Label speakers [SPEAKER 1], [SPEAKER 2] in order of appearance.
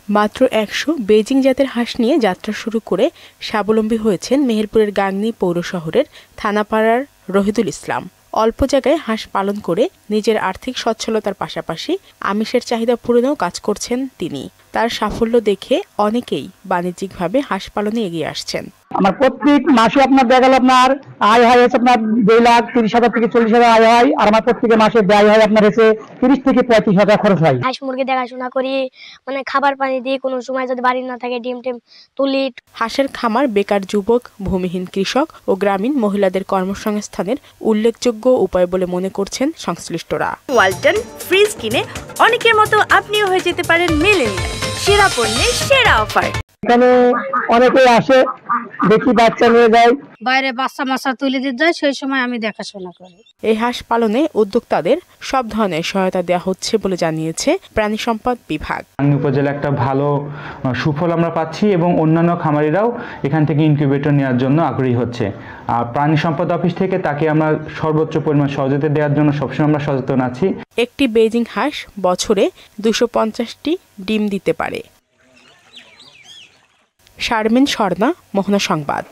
[SPEAKER 1] মাত্র ১০০ বেজিং জাতের হাঁস নিয়ে যাত্রা শুরু করে স্বাবলম্বী হয়েছেন মেহেরপুরের গাংনী পৌর শহরের থানাপাড়ার রহিদুল ইসলাম। অল্প জায়গায় হাঁস পালন করে নিজের আর্থিক সচ্ছলতার পাশাপাশি আমিষের চাহিদা পূরণেও কাজ করছেন তিনি। তার সাফল্য দেখে অনেকেই বাণিজ্যিকভাবে হাঁস পালনে এগিয়ে আসছেন।
[SPEAKER 2] আমার প্রত্যেক মাসে আপনার দেখা গেল আপনার আয় হয় হচ্ছে আপনার 2,30,000 থেকে 40,000 আয় হয়, আর আমার প্রত্যেকের মাসে ব্যয় হয় আপনার হচ্ছে 30 থেকে 35,000 খরচ হয়।
[SPEAKER 3] হাঁস মুরগি দেখাশোনা করি, মানে খাবার পানি দিই, কোনো সময় যদি বাড়ি না থাকে ডিম তুলি।
[SPEAKER 1] হাঁসের খামার বেকার যুবক, ভূমিহীন কৃষক ও গ্রামীণ মহিলাদের কর্মসংস্থানের উল্লেখযোগ্য উপায় বলে মনে করছেন সংশ্লিষ্টরা।
[SPEAKER 4] ওয়ালটন ফ্রিজ কিনে অনেকের মতো আপনিও হয়ে যেতে পারেন মিলেনিয়াল। সেরা পণ্যের সেরা অফার।
[SPEAKER 2] এখানে অনেকেই আসে, দেখি বাচ্চা নিয়ে যায়,
[SPEAKER 5] বাইরে বাচ্চা তুলে দিতে যায়, সেই সময় আমি দেখাশোনা করি।
[SPEAKER 1] এই হাঁস পালনে উদ্যোক্তাদের সব ধরনের সহায়তা দেওয়া হচ্ছে বলে জানিয়েছে প্রাণী সম্পদ বিভাগ।
[SPEAKER 6] উপজেলা একটা ভালো সুফল আমরা পাচ্ছি এবং অন্যান্য খামারিরাও এখান থেকে ইনকিউবেটর নেওয়ার জন্য আগ্রহী হচ্ছে। আর প্রাণী সম্পদ অফিস থেকে তাকে আমরা সর্বোচ্চ পরিমাণ সহযোগিতা দেওয়ার জন্য সবসময় আমরা সচেতন আছি।
[SPEAKER 1] একটি বেজিং হাঁস বছরে 250টি ডিম দিতে পারে। শারমিন স্বর্ণা, মোহনা সংবাদ।